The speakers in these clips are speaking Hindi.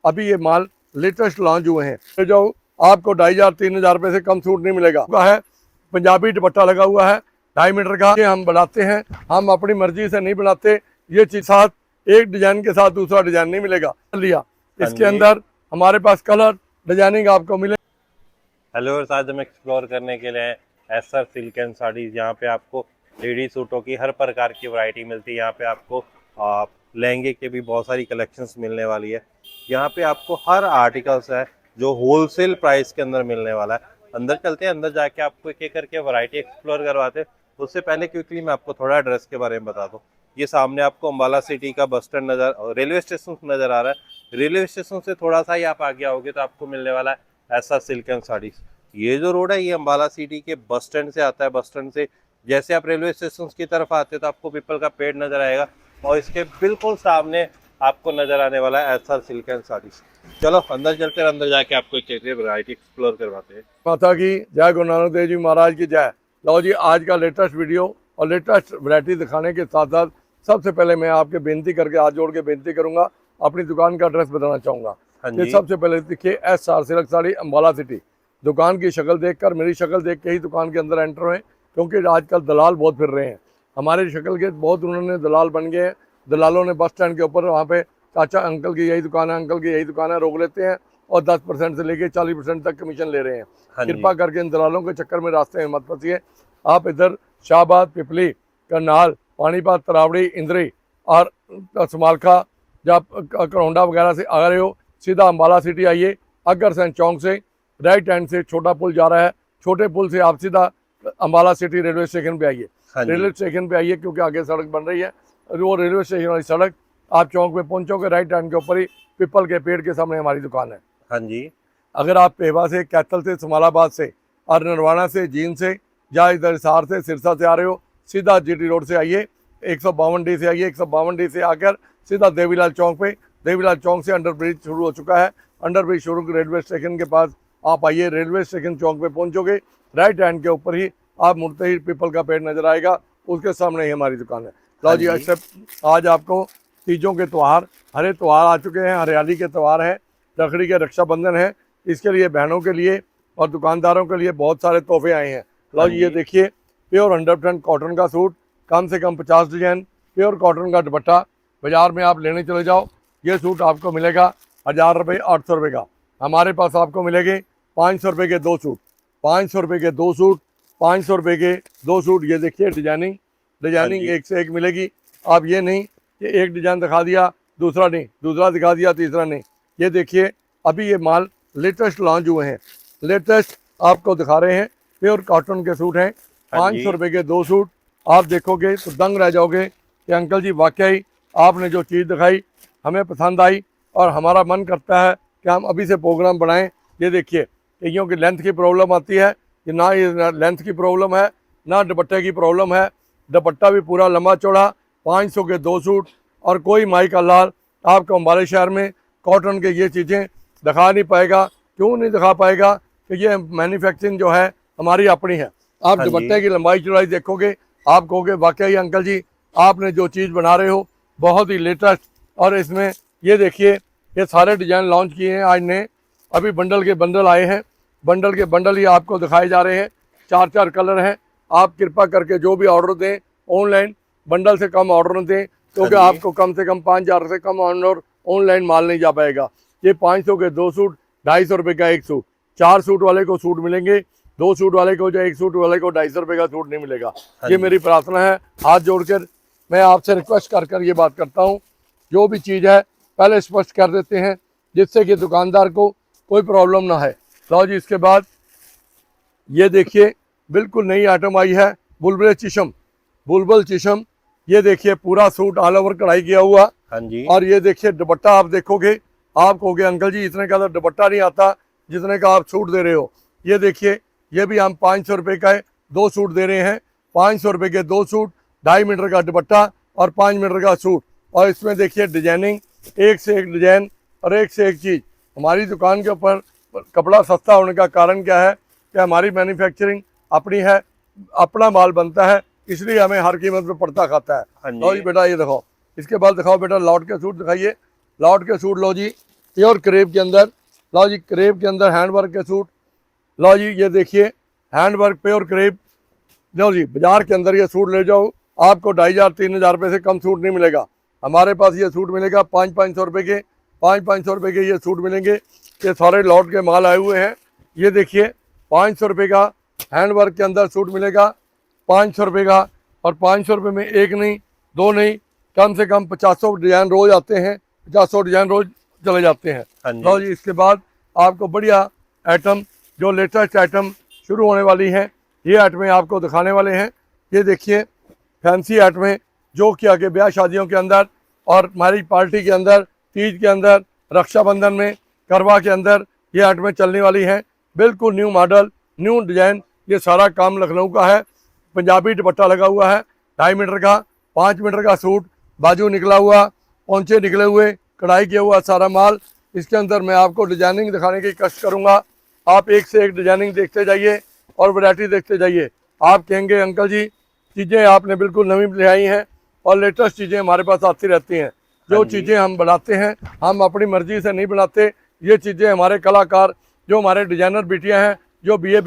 अभी ये माल लेटेस्ट लॉन्च हुए हैं। जो आपको 2500-3000 रुपये से कम सूट नहीं मिलेगा है। पंजाबी दुपट्टा लगा हुआ है 2.5 मीटर का। ये हम बनाते हैं, हम अपनी मर्जी से नहीं बनाते। ये चीज साथ एक डिजाइन के साथ दूसरा डिजाइन नहीं मिलेगा। लिया इसके अंदर हमारे पास कलर डिजाइनिंग आपको मिले। हेलो, आज हम एक्सप्लोर करने के लिए एसआर सिल्क एंड साड़ीज। यहाँ पे आपको लेडी सूटों की हर प्रकार की वैरायटी मिलती है। यहाँ पे आपको लहंगे के भी बहुत सारी कलेक्शंस मिलने वाली है। यहाँ पे आपको हर आर्टिकल्स है जो होलसेल प्राइस के अंदर मिलने वाला है। अंदर चलते हैं, अंदर जाके आपको एक एक करके वैरायटी एक्सप्लोर करवाते हैं। उससे पहले क्विकली मैं आपको थोड़ा एड्रेस के बारे में बता दूँ। ये सामने आपको अम्बाला सिटी का बस स्टैंड रेलवे स्टेशन नजर आ रहा है। रेलवे स्टेशन से थोड़ा सा ही आप आगे आओगे तो आपको मिलने वाला है एसआर सिल्क एंड साड़ीज। ये जो रोड है ये अम्बाला सिटी के बस स्टैंड से आता है। बस स्टैंड से जैसे आप रेलवे स्टेशन की तरफ आते हैं तो आपको पीपल का पेड़ नजर आएगा और इसके बिल्कुल सामने आपको नजर आने वाला है एसआर सिल्क एंड साड़ीज। चलो अंदर चलते हैं, अंदर जाके आपको एक वैरायटी एक्सप्लोर करवाते हैं। माता की जय, गुरु नानक देव जी महाराज की जय। लो जी, आज का लेटेस्ट वीडियो और लेटेस्ट वैरायटी दिखाने के साथ साथ सबसे पहले मैं आपके बेनती करके हाथ जोड़ के बेनती करूंगा, अपनी दुकान का एड्रेस बताना चाहूँगा। ये सबसे पहले देखिए SR silk sari Ambala city. दुकान की शक्ल देखकर, मेरी शक्ल देख के ही दुकान के अंदर एंटर हुए, क्योंकि आजकल दलाल बहुत फिर रहे हैं। हमारी शक्ल के बहुत उन्होंने दलाल बन गए हैं। दलालों ने बस स्टैंड के ऊपर वहाँ पे चाचा अंकल की यही दुकान है, अंकल की यही दुकान है, रोक लेते हैं और 10% से लेके 40% तक कमीशन ले रहे हैं। कृपा करके इन दलालों के चक्कर में रास्ते में मत फंसिए। आप इधर शाहबाद, पिपली, करनाल, पानीपत, तरावड़ी, इंद्री और समालखा जब करौंडा वगैरह से आ रहे हो, सीधा अम्बाला सिटी आइए। अग्रसेन चौक से राइट हैंड से छोटा पुल जा रहा है, छोटे पुल से आप सीधा अम्बाला सिटी रेलवे स्टेशन पे आइए। रेलवे स्टेशन पे आइए क्योंकि आगे सड़क बन रही है। वो रेलवे स्टेशन वाली सड़क आप चौक पे पहुंचोगे, राइट हैंड के ऊपर ही पीपल के पेड़ के सामने हमारी दुकान है। हाँ जी। अगर आप पेवा से, कैथल से, समालाबाद से और नरवाना से, जींद से या इधर हिसार से, सिरसा से आ रहे हो, सीधा जीटी रोड से आइए। 152D से आइए। 152D से आकर सीधा देवीलाल चौक पे, देवीलाल चौक से अंडर ब्रिज शुरू हो चुका है। अंडर ब्रिज शुरू रेलवे स्टेशन के पास आप आइए। रेलवे स्टेशन चौक पे पहुंचोगे, राइट हैंड के ऊपर ही आप मुड़ते ही पीपल का पेड़ नजर आएगा, उसके सामने ही हमारी दुकान है। लो जी, आज आपको तीजों के त्यौहार, हरे त्यौहार आ चुके हैं, हरियाली के त्यौहार हैं, रखड़ी के रक्षाबंधन है। इसके लिए बहनों के लिए और दुकानदारों के लिए बहुत सारे तोहफे आए हैं। लो जी, ये देखिए प्योर 100% कॉटन का सूट, कम से कम 50 डिजाइन, प्योर कॉटन का दुपट्टा। बाजार में आप लेने चले जाओ, ये सूट आपको मिलेगा 1000 रुपये, 800 रुपये का। हमारे पास आपको मिलेंगे 500 रुपये के 2 सूट, 500 रुपये के 2 सूट, 500 रुपये के 2 सूट। ये देखिए डिजाइनिंग एक से एक मिलेगी। आप ये नहीं कि एक डिजाइन दिखा दिया दूसरा नहीं, दूसरा दिखा दिया तीसरा नहीं। ये देखिए अभी ये माल लेटेस्ट लॉन्च हुए हैं, लेटेस्ट आपको दिखा रहे हैं। प्योर कॉटन के सूट हैं, 500 रुपये के 2 सूट। आप देखोगे तो दंग रह जाओगे कि अंकल जी वाकई आपने जो चीज़ दिखाई हमें पसंद आई और हमारा मन करता है कि हम अभी से प्रोग्राम बनाएं। ये देखिए, कईयों की लेंथ की प्रॉब्लम आती है कि ना ये लेंथ की प्रॉब्लम है ना दुपट्टे की प्रॉब्लम है। दुपट्टा भी पूरा लंबा चौड़ा, 500 के 2 सूट। और कोई माई का लाल आपको हमारे शहर में कॉटन के ये चीज़ें दिखा नहीं पाएगा। क्यों नहीं दिखा पाएगा? कि ये मैन्युफैक्चरिंग जो है हमारी अपनी है। आप दुपट्टे की लंबाई चौड़ाई देखोगे, आप कहोगे वाकई अंकल जी आपने जो चीज़ बना रहे हो बहुत ही लेटेस्ट। और इसमें ये देखिए, ये सारे डिज़ाइन लॉन्च किए हैं आज ने। अभी बंडल के बंडल आए हैं, बंडल के बंडल ही आपको दिखाए जा रहे हैं। 4-4 कलर हैं। आप कृपा करके जो भी ऑर्डर दें ऑनलाइन, बंडल से कम ऑर्डर न दें, क्योंकि आपको कम से कम 5000 से कम ऑनलाइन माल नहीं जा पाएगा। ये 500 के 2 सूट, 250 रुपये का 1 सूट। 4 सूट वाले को सूट मिलेंगे, 2 सूट वाले को, जो 1 सूट वाले को 250 रुपये का सूट नहीं मिलेगा। ये मेरी प्रार्थना है। हाथ जोड़कर मैं आपसे रिक्वेस्ट कर ये बात करता हूँ, जो भी चीज़ है पहले स्पष्ट कर देते हैं, जिससे कि दुकानदार को कोई प्रॉब्लम ना है। लो जी, इसके बाद ये देखिए बिल्कुल नई आइटम आई है, बुलबुल चिशम। ये देखिए पूरा सूट ऑल ओवर कढ़ाई किया हुआ। हाँ जी। और ये देखिए दुपट्टा आप देखोगे, आप कहोगे अंकल जी इतने का तो दुपट्टा नहीं आता जितने का आप सूट दे रहे हो। ये देखिए, ये भी हम 500 रुपये का 2 सूट दे रहे हैं। 500 रुपये के 2 सूट, 2.5 मीटर का दुपट्टा और 5 मीटर का सूट। और इसमें देखिए डिजाइनिंग, एक से एक डिजाइन और एक से एक चीज़। हमारी दुकान के ऊपर कपड़ा सस्ता होने का कारण क्या है कि हमारी मैन्युफैक्चरिंग अपनी है, अपना माल बनता है, इसलिए हमें हर कीमत पे पड़ता खाता है। लो जी बेटा, ये दिखाओ। इसके बाद दिखाओ बेटा लॉट के सूट दिखाइए। लॉट के सूट लो जी, प्योर क्रेप के अंदर। लो जी क्रेप के अंदर हैंड वर्क के सूट। लो जी ये देखिए हैंड वर्क प्योर क्रेप। लो जी बाजार के अंदर ये सूट ले जाओ, आपको 2500-3000 रुपये से कम सूट नहीं मिलेगा। हमारे पास ये सूट मिलेगा 500-500 रुपये के, 500-500 रुपये के ये सूट मिलेंगे। ये सारे लॉट के माल आए हुए हैं। ये देखिए 500 रुपये का हैंड वर्क के अंदर सूट मिलेगा, 500 रुपये का। और 500 रुपये में एक नहीं, दो नहीं, कम से कम 50 डिज़ाइन रोज आते हैं, 50 डिज़ाइन रोज चले जाते हैं। हाँ जी। लो जी इसके बाद आपको बढ़िया आइटम, जो लेटेस्ट आइटम शुरू होने वाली है, ये आइटमें आपको दिखाने वाले हैं। ये देखिए फैंसी आइटमें जो कि आगे ब्याह शादियों के अंदर और मैरिज पार्टी के अंदर, तीज के अंदर, रक्षाबंधन में, करवा के अंदर ये आइटमें चलने वाली हैं। बिल्कुल न्यू मॉडल, न्यू डिज़ाइन। ये सारा काम लखनऊ का है। पंजाबी दुपट्टा लगा हुआ है 2.5 मीटर का, 5 मीटर का सूट, बाजू निकला हुआ, पोंचे निकले हुए, कढ़ाई किया हुआ सारा माल। इसके अंदर मैं आपको डिजाइनिंग दिखाने की कोशिश करूँगा। आप एक से एक डिजाइनिंग देखते जाइए और वैरायटी देखते जाइए। आप कहेंगे अंकल जी चीज़ें आपने बिल्कुल नवी ले आई हैं और लेटेस्ट चीज़ें हमारे पास आती रहती हैं। जो चीज़ें हम बनाते हैं हम अपनी मर्जी से नहीं बनाते। ये चीज़ें हमारे कलाकार, जो हमारे डिज़ाइनर बिटियाँ हैं, जो BA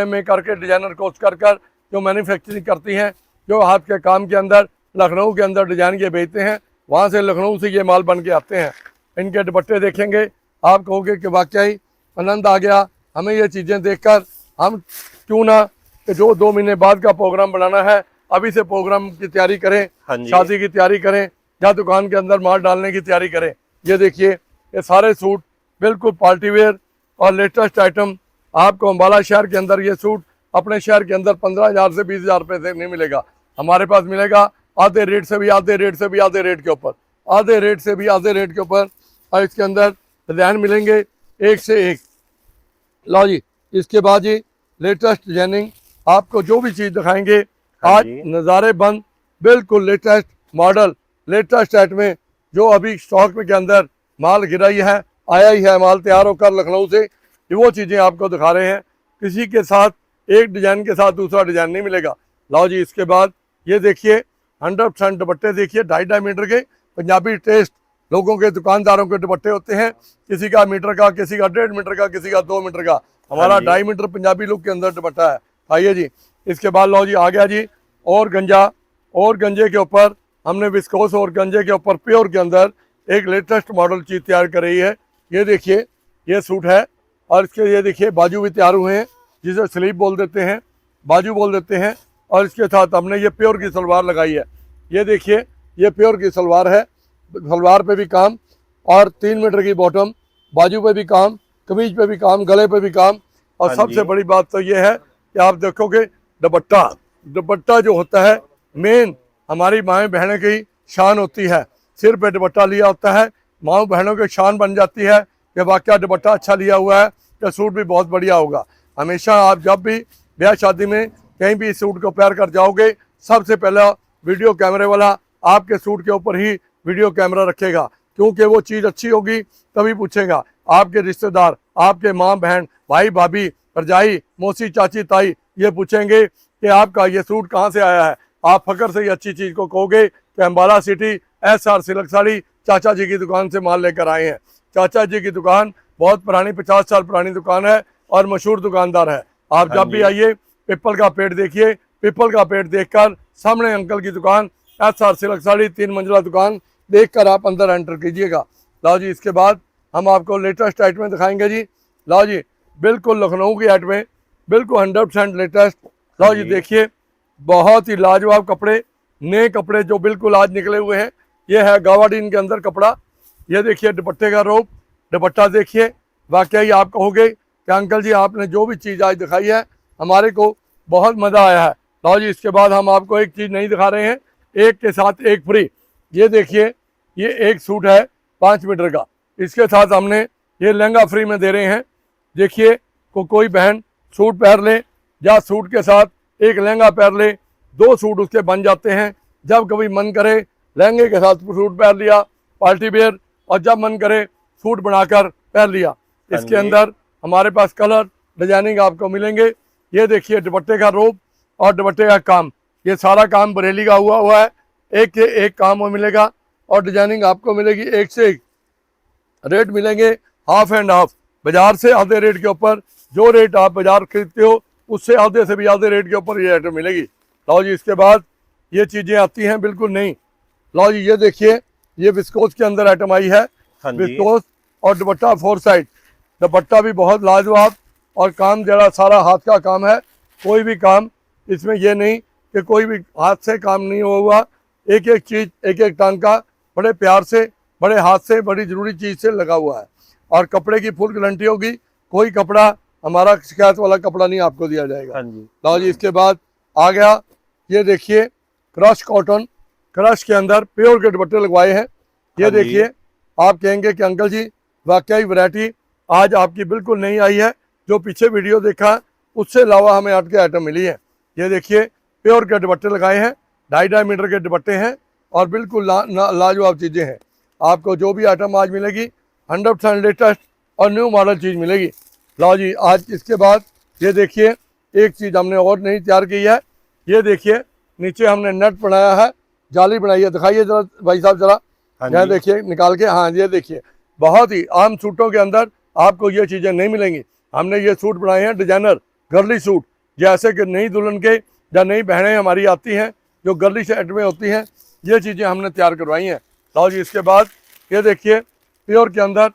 MA करके डिज़ाइनर कोर्स कर जो मैन्युफैक्चरिंग करती हैं, जो हाथ के काम के अंदर लखनऊ के अंदर डिज़ाइन के बेचते हैं, वहाँ से लखनऊ से ये माल बन के आते हैं। इनके दुपट्टे देखेंगे आप कहोगे कि वाकई आनंद आ गया हमें ये चीज़ें देखकर। हम क्यों ना कि जो 2 महीने बाद का प्रोग्राम बनाना है, अभी से प्रोग्राम की तैयारी करें, शादी की तैयारी करें या दुकान के अंदर माल डालने की तैयारी करें। ये देखिए ये सारे सूट बिल्कुल पार्टी वेयर और लेटेस्ट आइटम। आपको अम्बाला शहर के अंदर ये सूट अपने शहर के अंदर 15,000 से 20,000 रुपये से नहीं मिलेगा। हमारे पास मिलेगा आधे रेट से भी, आधे रेट से भी, आधे रेट के ऊपर, आधे रेट से भी, आधे रेट के ऊपर। और इसके अंदर डिज़ाइन मिलेंगे एक से एक। लो जी इसके बाद जी लेटेस्ट डिजाइनिंग आपको जो भी चीज़ दिखाएंगे आज नज़ारे बंद, बिल्कुल लेटेस्ट मॉडल, लेटेस्ट आइटमें जो अभी स्टॉक में के अंदर माल गिरा ही है, आया ही है माल तैयार होकर लखनऊ से, वो चीज़ें आपको दिखा रहे हैं। किसी के साथ एक डिज़ाइन के साथ दूसरा डिज़ाइन नहीं मिलेगा। लो जी इसके बाद ये देखिए 100% दुपट्टे देखिए 2.5 मीटर के पंजाबी टेस्ट लोगों के, दुकानदारों के दुपट्टे होते हैं। किसी का मीटर का, किसी का 1.5 मीटर का, किसी का 2 मीटर का। हमारा 2.5 मीटर पंजाबी लुक के अंदर दुपट्टा है। आइए जी इसके बाद लो जी आ गया जी और गंजा, और गंजे के ऊपर हमने विस्कोस और गंजे के ऊपर प्योर के अंदर एक लेटेस्ट मॉडल चीज़ तैयार कर रही है। ये देखिए ये सूट है और इसके ये देखिए बाजू भी तैयार हुए हैं, जिसे स्लीव बोल देते हैं, बाजू बोल देते हैं। और इसके साथ हमने ये प्योर की सलवार लगाई है। ये देखिए ये प्योर की सलवार है, सलवार पे भी काम और 3 मीटर की बॉटम, बाजू पे भी काम, कमीज पे भी काम, गले पे भी काम। और सबसे बड़ी बात तो ये है कि आप देखोगे दुपट्टा, दुपट्टा जो होता है मेन हमारी माएँ बहनों की शान होती है। सिर पे दुपट्टा लिया होता है, माँ बहनों की शान बन जाती है कि वाकई दुपट्टा अच्छा लिया हुआ है तो सूट भी बहुत बढ़िया होगा। हमेशा आप जब भी ब्याह शादी में कहीं भी इस सूट को पैर कर जाओगे, सबसे पहला वीडियो कैमरे वाला आपके सूट के ऊपर ही वीडियो कैमरा रखेगा, क्योंकि वो चीज़ अच्छी होगी तभी पूछेगा। आपके रिश्तेदार, आपके माँ बहन, भाई भाभी, भरजाई, मौसी, चाची, ताई ये पूछेंगे कि आपका ये सूट कहाँ से आया है। आप फकर से ही अच्छी चीज़ को कहोगे कि Ambala city SR silk sari चाचा जी की दुकान से माल लेकर आए हैं। चाचा जी की दुकान बहुत पुरानी, 50 साल पुरानी दुकान है और मशहूर दुकानदार है। आप जब भी आइए पीपल का पेड़ देखिए, पीपल का पेड़ देखकर सामने अंकल की दुकान SR सिल्क साड़ी 3 मंजिला दुकान देखकर आप अंदर एंटर कीजिएगा। लाओ जी इसके बाद हम आपको लेटेस्ट आइटमें दिखाएंगे जी। लाओ जी बिल्कुल लखनऊ की आइटमें, बिल्कुल 100% लेटेस्ट। लाओ जी देखिए बहुत ही लाजवाब कपड़े, नए कपड़े जो बिल्कुल आज निकले हुए हैं। ये है गावाडीन के अंदर कपड़ा। ये देखिए दुपट्टे का रोप, दुपट्टा देखिए, वाकई आप कहोगे कि अंकल जी आपने जो भी चीज़ आज दिखाई है हमारे को बहुत मज़ा आया है। लाओ जी इसके बाद हम आपको एक चीज़ नहीं दिखा रहे हैं, एक के साथ एक फ्री। ये देखिए ये एक सूट है 5 मीटर का, इसके साथ हमने ये लहंगा फ्री में दे रहे हैं। देखिए कोई बहन सूट पहन ले या सूट के साथ एक लहंगा पहन ले, 2 सूट उसके बन जाते हैं। जब कभी मन करे लहंगे के साथ सूट पहन लिया पार्टी वेयर, और जब मन करे सूट बनाकर पहन लिया। इसके अंदर हमारे पास कलर डिजाइनिंग आपको मिलेंगे। ये देखिए दुपट्टे का रोप और दुपट्टे का काम, ये सारा काम बरेली का हुआ है। एक के एक काम वो मिलेगा और डिजाइनिंग आपको मिलेगी एक से एक। रेट मिलेंगे हाफ एंड हाफ, बाजार से आधे रेट के ऊपर। जो रेट आप बाजार खरीदते हो उससे आधे से भी आधे रेट के ऊपर ये आइटम मिलेगी। लो जी, इसके बाद ये चीज़ें आती हैं बिल्कुल नहीं। लो जी, ये देखिए, ये विस्कोस के अंदर आइटम आई है। हाँ जी। विस्कोस और दुपट्टा 4 साइड, दुपट्टा भी बहुत लाजवाब, और काम जरा सारा हाथ का काम है। कोई भी काम इसमें ये नहीं कि कोई भी हाथ से काम नहीं हुआ। एक एक चीज़, एक एक टांका बड़े प्यार से, बड़े हाथ से, बड़ी ज़रूरी चीज़ से लगा हुआ है। और कपड़े की फुल गारंटी होगी। कोई कपड़ा हमारा शिकायत वाला कपड़ा नहीं आपको दिया जाएगा। हाँ जी। लो जी, इसके बाद आ गया, ये देखिए क्रश कॉटन, क्रश के अंदर प्योर के दुपट्टे लगवाए हैं। ये हाँ जी। देखिए, आप कहेंगे कि अंकल जी वाकई वैरायटी आज आपकी बिल्कुल नहीं आई है। जो पीछे वीडियो देखा उससे अलावा हमें हट के आइटम मिली है। ये देखिए, प्योर के दुपट्टे लगाए हैं, 2.5 मीटर के दुपट्टे हैं, और बिल्कुल लाजवाब चीज़ें हैं। आपको जो भी आइटम आज मिलेगी 100% लेटेस्ट और न्यू मॉडल चीज़ मिलेगी। लो जी, आज इसके बाद ये देखिए, एक चीज़ हमने और नई तैयार की है। ये देखिए, नीचे हमने नेट बनाया है, जाली बनाई है। दिखाइए जरा भाई साहब, जरा हाँ यहाँ जी। देखिए निकाल के। हाँ, ये देखिए, बहुत ही आम सूटों के अंदर आपको ये चीज़ें नहीं मिलेंगी। हमने ये सूट बनाए हैं डिजाइनर गर्ली सूट, जैसे कि नई दुल्हन के या नई बहनें हमारी आती हैं जो गर्ली सेट में होती हैं, ये चीज़ें हमने तैयार करवाई हैं। लो जी, इसके बाद ये देखिए, प्योर के अंदर,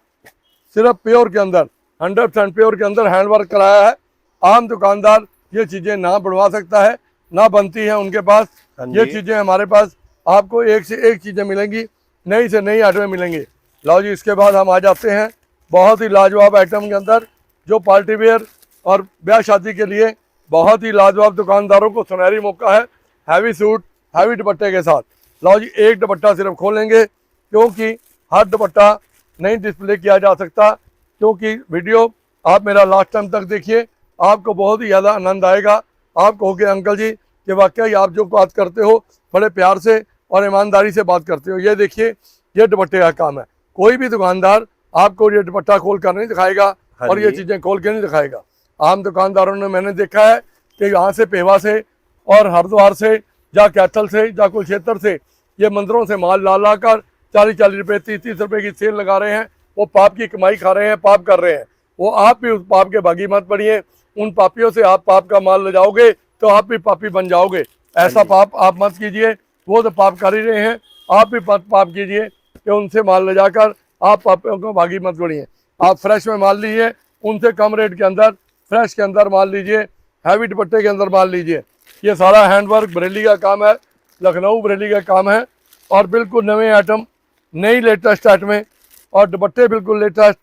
सिर्फ प्योर के अंदर, 100% प्योर के अंदर हैंडवर्क कराया है। आम दुकानदार ये चीज़ें ना बनवा सकता है, ना बनती हैं उनके पास। हाँ ये जी। चीज़ें हमारे पास आपको एक से एक चीज़ें मिलेंगी, नई से नई आइटमें मिलेंगी। लो जी, इसके बाद हम आ जाते हैं बहुत ही लाजवाब आइटम के अंदर, जो पार्टी वेयर और ब्याह शादी के लिए बहुत ही लाजवाब, दुकानदारों को सुनहरी मौका है। हैवी सूट, हैवी दुपट्टे के साथ। लो जी, एक दुपट्टा सिर्फ खोलेंगे, क्योंकि हर दुपट्टा नहीं डिस्प्ले किया जा सकता। क्योंकि वीडियो आप मेरा लास्ट टाइम तक देखिए, आपको बहुत ही ज़्यादा आनंद आएगा। आप कहोगे अंकल जी कि वाकई आप जो बात करते हो बड़े प्यार से और ईमानदारी से बात करते हो। ये देखिए, ये दुपट्टे का काम है। कोई भी दुकानदार आपको ये दुपट्टा खोल कर नहीं दिखाएगा हाँ और ये जी। चीज़ें खोल के नहीं दिखाएगा। आम दुकानदारों ने मैंने देखा है कि यहाँ से पेवा से और हरिद्वार से या कैथल से या कुरुक्षेत्र से ये मंदिरों से माल ला कर 40-40 रुपये, 30-30 रुपये की सेल लगा रहे हैं। वो पाप की कमाई खा रहे हैं, पाप कर रहे हैं। वो आप भी उस पाप के भागी मत पड़िए। उन पापियों से आप पाप का माल ले जाओगे तो आप भी पापी बन जाओगे। ऐसा पाप आप मत कीजिए। वो तो पाप कर ही रहे हैं, आप भी पाप कीजिए कि उनसे माल ले जाकर आप पापियों को भागी मत पड़िए। आप फ्रेश में माल लीजिए, उनसे कम रेट के अंदर फ्रेश के अंदर माल लीजिए, हैवी दुपट्टे के अंदर माल लीजिए। ये सारा हैंडवर्क बरेली का काम है, लखनऊ बरेली का काम है, और बिल्कुल नए आइटम, नई लेटेस्ट आइटमें, और दुपट्टे बिल्कुल लेटेस्ट।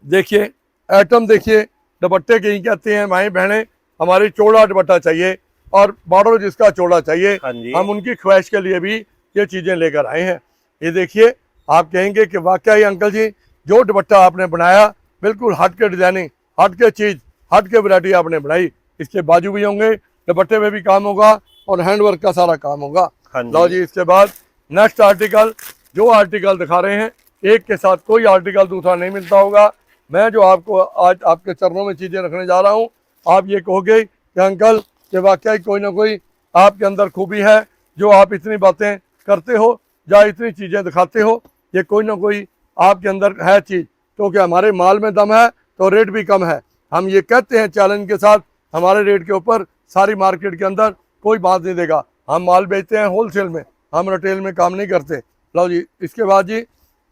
देखिए आइटम, देखिए दुपट्टे कहीं कहते हैं भाई बहनें हमारी चौड़ा दुपट्टा चाहिए और बॉर्डर जिसका चौड़ा चाहिए, हाँ जी। हम उनकी ख्वाहिश के लिए भी ये चीज़ें लेकर आए हैं। ये देखिए, आप कहेंगे कि वाकई अंकल जी जो दुपट्टा आपने बनाया बिल्कुल हट के डिजाइनिंग, हट के चीज़, हट के वैरायटी आपने बनाई। इसके बाजू भी होंगे, दुपट्टे में भी काम होगा और हैंडवर्क का सारा काम होगा। हाँ लो जी। जी, इसके बाद नेक्स्ट आर्टिकल, जो आर्टिकल दिखा रहे हैं, एक के साथ कोई आर्टिकल दूसरा नहीं मिलता होगा। मैं जो आपको आज आपके चरणों में चीज़ें रखने जा रहा हूँ, आप ये कहोगे कि अंकल कि वाकई कोई ना कोई आपके अंदर खूबी है जो आप इतनी बातें करते हो या इतनी चीज़ें दिखाते हो। ये कोई ना कोई आपके अंदर है चीज़, क्योंकि हमारे माल में दम है तो रेट भी कम है। हम ये कहते हैं चैलेंज के साथ, हमारे रेट के ऊपर सारी मार्केट के अंदर कोई बात नहीं देगा। हम माल बेचते हैं होलसेल में, हम रिटेल में काम नहीं करते। लो जी, इसके बाद जी,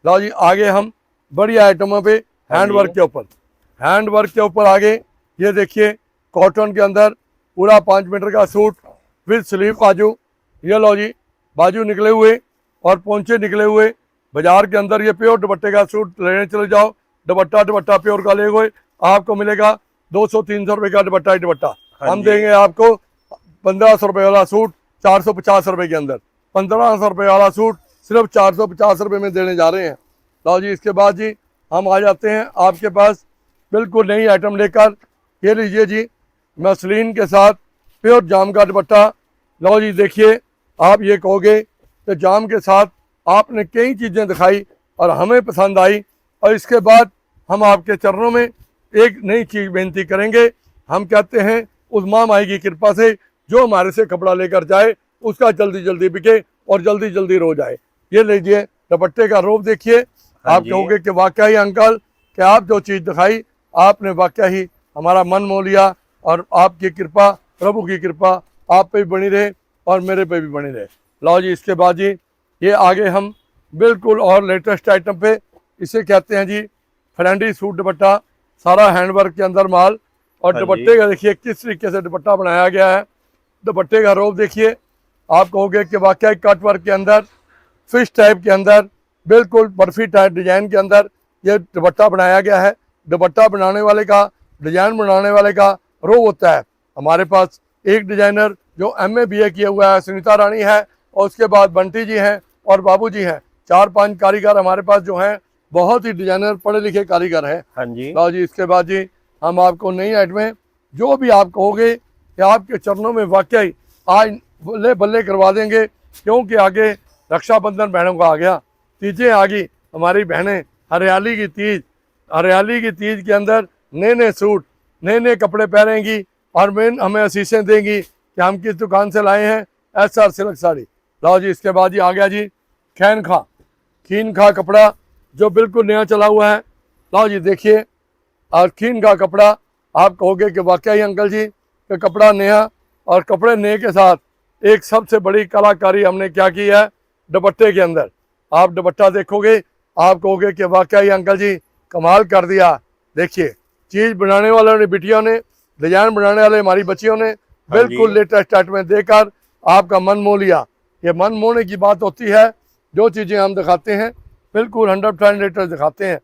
लो जी आगे हम बड़ी आइटमों पे हैंडवर्क के ऊपर, हैंडवर्क के ऊपर आगे ये देखिए, कॉटन के अंदर पूरा 5 मीटर का सूट विद स्लीव बाजू। ये लो जी, बाजू निकले हुए और पोंचे निकले हुए। बाजार के अंदर ये प्योर दुपट्टे का सूट लेने चले जाओ, दुपट्टा प्योर का ले हुए आपको मिलेगा 200-300 रुपये का दुपट्टा ही दुपट्टा। हाँ हम जी। देंगे आपको 1500 रुपये वाला सूट 450 रुपये के अंदर, 1500 रुपये वाला सूट सिर्फ 450 रुपये में देने जा रहे हैं। लो जी, इसके बाद जी हम आ जाते हैं आपके पास बिल्कुल नई आइटम लेकर। ये लीजिए जी, मसलिन के साथ प्योर जाम का दुपट्टा। लो जी देखिए, आप ये कहोगे कि जाम के साथ आपने कई चीज़ें दिखाई और हमें पसंद आई, और इसके बाद हम आपके चरणों में एक नई चीज़ बेनती करेंगे। हम कहते हैं उस माँ माई की कृपा से जो हमारे से कपड़ा लेकर जाए उसका जल्दी जल्दी बिके और जल्दी जल्दी रो जाए। ये लीजिए, दुपट्टे का रोब देखिए, हाँ आप जी। कहोगे कि वाकई ही अंकल कि आप जो चीज़ दिखाई आपने वाकई ही हमारा मन मोह लिया, और आपकी कृपा, प्रभु की कृपा आप पे भी बनी रहे और मेरे पे भी बनी रहे। लो जी, इसके बाद जी ये आगे हम बिल्कुल और लेटेस्ट आइटम पे, इसे कहते हैं जी फैलेंडी सूट दुपट्टा, सारा हैंडवर्क के अंदर माल। और हाँ दुपट्टे जी। का देखिए किस तरीके से दुपट्टा बनाया गया है। दुपट्टे का रोब देखिए, आप कहोगे कि वाकई कट वर्क के अंदर, फिश टाइप के अंदर, बिल्कुल बर्फी टाइप डिजाइन के अंदर ये दुपट्टा बनाया गया है। दुपट्टा बनाने वाले का, डिजाइन बनाने वाले का रोब होता है। हमारे पास एक डिजाइनर जो MA BA किया हुआ है, सुनीता रानी है, और उसके बाद बंटी जी हैं और बाबू जी हैं। 4-5 कारीगर हमारे पास जो हैं, बहुत ही डिजाइनर पढ़े लिखे कारीगर हैं। हाँ जी। लो जी, इसके बाद जी हम आपको नई आइटमें जो भी आप कहोगे कि आपके चरणों में वाकई आज बल्ले बल्ले करवा देंगे, क्योंकि आगे रक्षाबंधन बहनों का आ गया, तीजें आ गई हमारी बहनें, हरियाली की तीज। हरियाली की तीज के अंदर नए नए सूट, नए नए कपड़े पहनेंगी और मेन हमें आशीषें देंगी कि हम किस दुकान से लाए हैं, SR सिल्क साड़ी। लो जी, इसके बाद जी आ गया जी खीन खा कपड़ा जो बिल्कुल नया चला हुआ है। लो जी देखिए, और खीन का कपड़ा आप कहोगे कि वाकई अंकल जी कि कपड़ा नया, और कपड़े नए के साथ एक सबसे बड़ी कलाकारी हमने क्या की है दुपट्टे के अंदर। आप दुपट्टा देखोगे, आप कहोगे कि वाकई अंकल जी कमाल कर दिया। देखिए, चीज़ बनाने वालों ने, बिटियों ने, डिजाइन बनाने वाले हमारी बच्चियों ने हाँ जी। बिल्कुल लेटेस्ट आइटमें देकर आपका मन मोह लिया। ये मन मोहने की बात होती है, जो चीज़ें हम दिखाते हैं बिल्कुल 100% लेटेस्ट दिखाते हैं।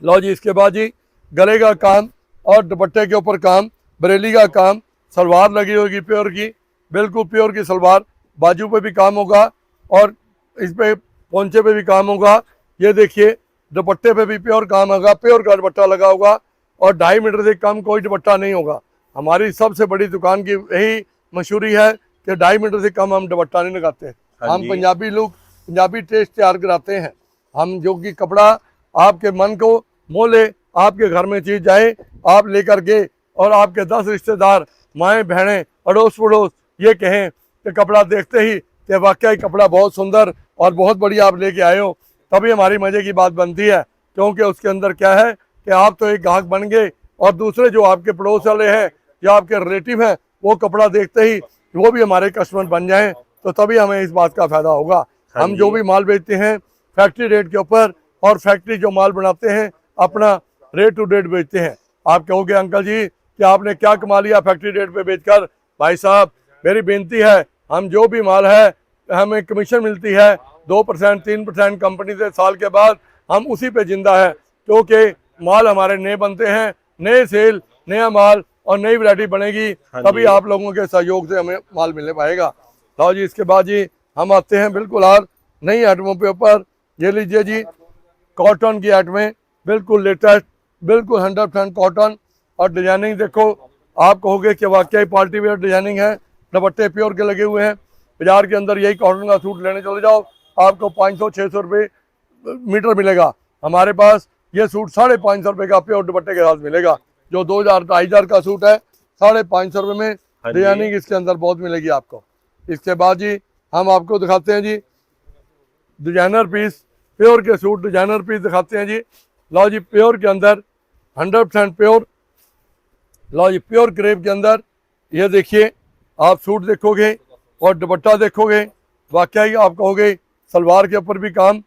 लो जी, इसके बाद जी गले का काम और दुपट्टे के ऊपर काम, बरेली का काम, सलवार लगी होगी प्योर की, बिल्कुल प्योर की सलवार, बाजू पे भी काम होगा और इस पे पोंचे पे भी काम होगा। ये देखिए, दुपट्टे पे भी प्योर काम होगा, प्योर का दुपट्टा लगा होगा, और 2.5 मीटर से कम कोई दुपट्टा नहीं होगा। हमारी सबसे बड़ी दुकान की यही मशहूरी है कि 2.5 मीटर से कम हम दुपट्टा नहीं लगाते। हाँ हम जी। पंजाबी लोग पंजाबी टेस्ट तैयार कराते हैं। हम जो कि कपड़ा आपके मन को मोह ले, आपके घर में चीज़ जाए, आप लेकर गए और आपके 10 रिश्तेदार, माएँ बहनें, अड़ोस पड़ोस ये कहें कि कपड़ा देखते ही कि वाकई कपड़ा बहुत सुंदर और बहुत बढ़िया आप लेके आए हो, तभी हमारी मज़े की बात बनती है। क्योंकि उसके अंदर क्या है कि आप तो एक ग्राहक बन गए, और दूसरे जो आपके पड़ोस वाले हैं या आपके रिलेटिव हैं, वो कपड़ा देखते ही वो भी हमारे कस्टमर बन जाएं, तो तभी हमें इस बात का फ़ायदा होगा। हाँ हम जो जी। भी माल बेचते हैं फैक्ट्री रेट के ऊपर, और फैक्ट्री जो माल बनाते हैं अपना रेट टू रेट बेचते हैं। आप कहोगे अंकल जी कि आपने क्या कमा लिया फैक्ट्री रेट पे बेचकर। भाई साहब, मेरी बेनती है, हम जो भी माल है हमें कमीशन मिलती है 2% 3% कंपनी से, साल के बाद हम उसी पे जिंदा है, क्योंकि माल हमारे नए बनते हैं, नए सेल, नया माल और नई वैरायटी बनेगी, हाँ तभी जी। आप लोगों के सहयोग से हमें माल मिलने पाएगा। लो जी, इसके बाद जी हम आते हैं बिल्कुल और नई आइटमों के ऊपर। ये लीजिए जी, कॉटन की आइटमें, बिल्कुल लेटेस्ट, बिल्कुल 100% कॉटन, और डिजाइनिंग देखो, आप कहोगे कि वाकई पार्टी वेयर डिजाइनिंग है। दुपट्टे प्योर के लगे हुए हैं। बाजार के अंदर यही कॉटन का सूट लेने चले जाओ, आपको 500-600 रुपये मीटर मिलेगा। हमारे पास ये सूट 550 रुपये का प्योर दुपट्टे के साथ मिलेगा। जो 2000-2500 का सूट है, 550 रुपये में हाँ जी। डिजाइनिंग इसके अंदर बहुत मिलेगी आपको। इसके बाद जी हम आपको दिखाते हैं जी डिजाइनर पीस, प्योर के सूट डिजाइनर पीस दिखाते हैं जी। लो जी, प्योर के अंदर 100% प्योर। लो जी, प्योर क्रेप के अंदर ये देखिए, आप सूट देखोगे और दुपट्टा देखोगे, वाकई आप कहोगे सलवार के ऊपर भी काम,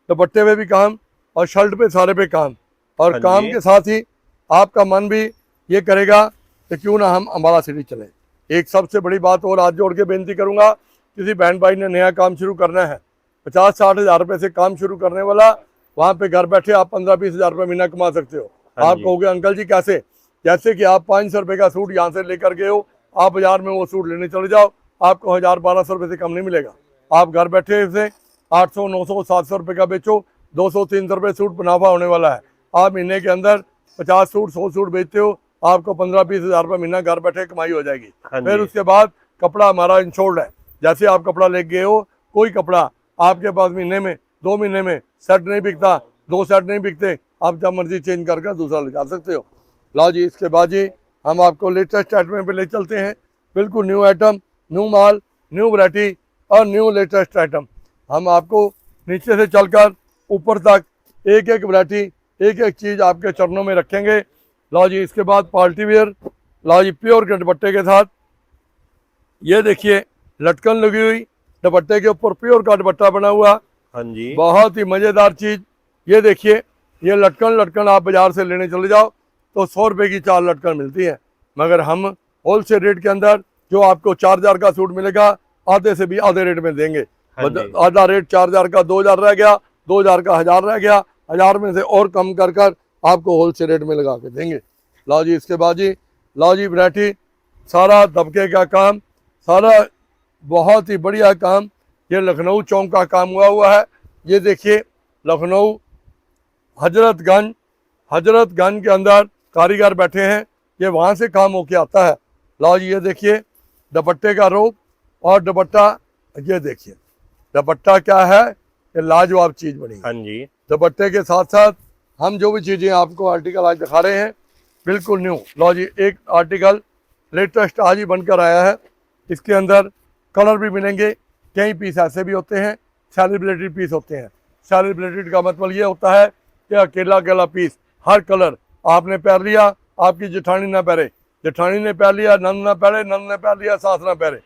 दुपट्टे पे भी काम, और शर्ट पे सारे पे काम। और हाँ काम जी। के साथ ही आपका मन भी ये करेगा कि क्यों ना हम अम्बाला सिटी चलें। एक सबसे बड़ी बात और हाथ जोड़ के बेनती करूंगा, किसी बहन भाई ने नया काम शुरू करना है, 50-60 हज़ार रुपये से काम शुरू करने वाला, वहाँ पे घर बैठे आप 15-20 हज़ार रुपये महीना कमा सकते हो। हाँ आप जी। कहोगे अंकल जी कैसे? जैसे कि आप 500 रुपये का सूट यहाँ से लेकर गए हो, आप बाजार में वो सूट लेने चले जाओ, आपको 1000-1200 रुपये से कम नहीं मिलेगा। आप घर बैठे इसे 800, 900, 700 रुपये का बेचो, 200-300 रुपये सूट मुनाफा होने वाला है। आप महीने के अंदर 50 सूट 100 सूट बेचते हो, आपको 15-20 हज़ार रुपये महीना घर बैठे कमाई हो जाएगी। हाँ फिर जी। उसके बाद कपड़ा हमारा इंश्योर्ड है। जैसे आप कपड़ा ले गए हो, कोई कपड़ा आपके पास महीने में 2 महीने में सेट नहीं बिकता, 2 सेट नहीं बिकते, आप जब मर्जी चेंज करके दूसरा ले जा सकते हो। लो जी, इसके बाद जी हम आपको लेटेस्ट आइटम पे ले चलते हैं, बिल्कुल न्यू आइटम, न्यू माल, न्यू वैरायटी और न्यू लेटेस्ट आइटम। हम आपको नीचे से चलकर ऊपर तक एक एक वैरायटी, एक एक चीज़ आपके चरणों में रखेंगे। लो जी, इसके बाद पार्टी वेयर, लो जी प्योर के दुपट्टे के साथ, ये देखिए लटकन लगी हुई, दुपट्टे के ऊपर प्योर का दुपट्टा बना हुआ, हाँ जी, बहुत ही मज़ेदार चीज़। ये देखिए, ये लटकन आप बाज़ार से लेने चले जाओ तो 100 रुपये की 4 लटकन मिलती है, मगर हम होलसेल रेट के अंदर जो आपको 4000 का सूट मिलेगा, आधे से भी आधे रेट में देंगे। हाँ जी। आधा रेट 4000 का 2000 रह गया, 2000 का 1000 रह गया, 1000 में से और कम कर कर आपको होलसेल रेट में लगा के देंगे। लो जी, इसके बाद जी, लो जी वैरायटी, सारा दबके का काम, सारा बहुत ही बढ़िया काम, ये लखनऊ चौक का काम हुआ है। ये देखिए लखनऊ हजरतगंज के अंदर कारीगर बैठे हैं, ये वहाँ से काम होके आता है। लो जी, ये देखिए दुपट्टे का रूप और दुपट्टा, ये देखिए दुपट्टा क्या है, ये लाजवाब चीज़ बनी है। हाँ जी, दुपट्टे के साथ साथ हम जो भी चीज़ें आपको आर्टिकल आज दिखा रहे हैं बिल्कुल न्यू। लो जी, एक आर्टिकल लेटेस्ट आज ही बनकर आया है, इसके अंदर कलर भी मिलेंगे, कई पीस ऐसे भी होते हैं सेलिब्रेटेड पीस होते हैं। सेलिब्रेटेड का मतलब ये होता है कि अकेला अकेला पीस, हर कलर आपने पहन लिया, आपकी जेठानी ना पहने, जेठानी ने पहन लिया, नंद ना पहने, नंद ने पहन लिया, सास ना पहने।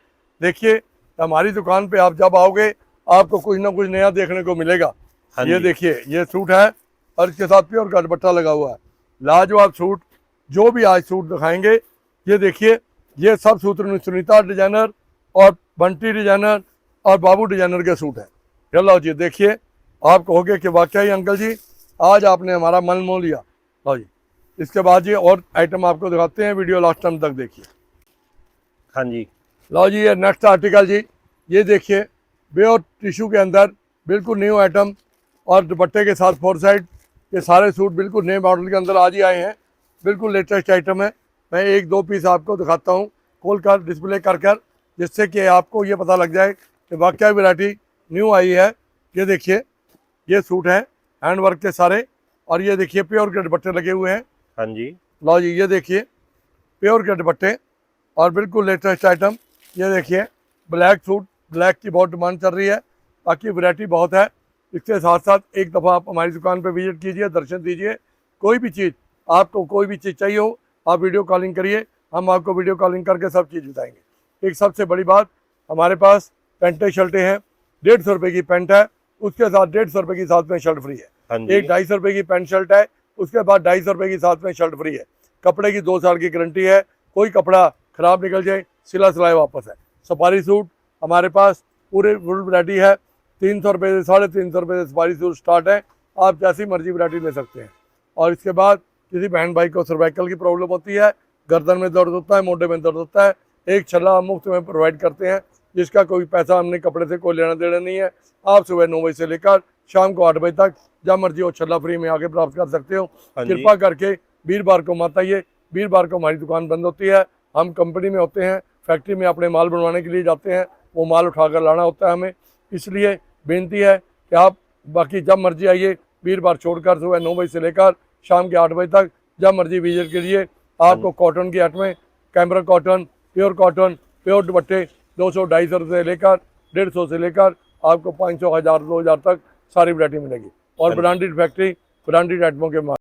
देखिए हमारी दुकान पे आप जब आओगे आपको कुछ ना कुछ नया देखने को मिलेगा। हाँ ये जी। देखिए ये सूट है और इसके साथ प्योर का दुपट्टा लगा हुआ है, लाजवाब सूट। जो भी आज सूट दिखाएंगे, ये देखिए ये सब सूत्र सुनीता डिजाइनर और बंटी डिजाइनर और बाबू डिजाइनर के सूट हैं। चलो जी, देखिए आप कहोगे कि वाकई अंकल जी आज आपने हमारा मन मोह लिया। लो जी, इसके बाद जी और आइटम आपको दिखाते हैं, वीडियो लास्ट टाइम तक देखिए। हाँ जी, लो जी, ये नेक्स्ट आर्टिकल जी, ये देखिए प्योर टिश्यू के अंदर बिल्कुल न्यू आइटम और दुपट्टे के साथ 4 साइड, ये सारे सूट बिल्कुल नए मॉडल के अंदर आज ही आए हैं, बिल्कुल लेटेस्ट आइटम है। मैं एक दो पीस आपको दिखाता हूँ खोल कर डिस्प्ले कर कर, जिससे कि आपको ये पता लग जाए कि वाकई वैरायटी न्यू आई है। ये देखिए ये सूट हैं हैंड वर्क के सारे, और ये देखिए प्योर के दुपट्टे लगे हुए हैं। हाँ जी, लो जी, ये देखिए प्योर के दुपट्टे और बिल्कुल लेटेस्ट आइटम। ये देखिए ब्लैक सूट, ब्लैक की बहुत डिमांड चल रही है, बाकी वैरायटी बहुत है। इसके साथ साथ एक दफ़ा आप हमारी दुकान पर विजिट कीजिए, दर्शन दीजिए। कोई भी चीज़ आपको कोई भी चीज़ चाहिए हो, आप वीडियो कॉलिंग करिए, हम आपको वीडियो कॉलिंग करके सब चीज़ बताएंगे। एक सबसे बड़ी बात, हमारे पास पेंटें शर्टें हैं, 150 रुपये की पेंट है, उसके साथ 150 रुपये की साथ में शर्ट फ्री है। हाँ जी, एक 250 रुपये की पेंट शर्ट है, उसके बाद 250 रुपये की साथ में शर्ट फ्री है। कपड़े की 2 साल की गारंटी है, कोई कपड़ा ख़राब निकल जाए सिला सिलाए वापस है। सफारी सूट हमारे पास पूरे फुल वैरायटी है, 300 रुपये से 350 रुपये से सफारी सूट स्टार्ट है, आप जैसी मर्जी वैरायटी ले सकते हैं। और इसके बाद किसी बहन भाई को सर्वाइकल की प्रॉब्लम होती है, गर्दन में दर्द होता है, मोढे में दर्द होता है, एक छल्ला हम मुफ्त में प्रोवाइड करते हैं, जिसका कोई पैसा हमने कपड़े से कोई लेना देना नहीं है। आप सुबह 9 बजे से लेकर शाम को 8 बजे तक जब मर्जी हो छल्ला फ्री में आके प्राप्त कर सकते हो। हाँ जी। कृपा करके वीरवार को मत आइए, वीरवार को हमारी दुकान बंद होती है, हम कंपनी में होते हैं, फैक्ट्री में अपने माल बनवाने के लिए जाते हैं, वो माल उठाकर लाना होता है हमें। इसलिए बेनती है कि आप बाकी जब मर्जी आइए, वीरवार छोड़कर सुबह 9 बजे से लेकर शाम के 8 बजे तक जब मर्जी विजिट कीजिए। आपको कॉटन की हट में कैमरा कॉटन, प्योर दुपट्टे 200-250 रुपये से लेकर 150 से लेकर आपको 500, 1000, 2000 तक सारी वैरायटी मिलेगी। और ब्रांडेड फैक्ट्री, ब्रांडेड आइटमों के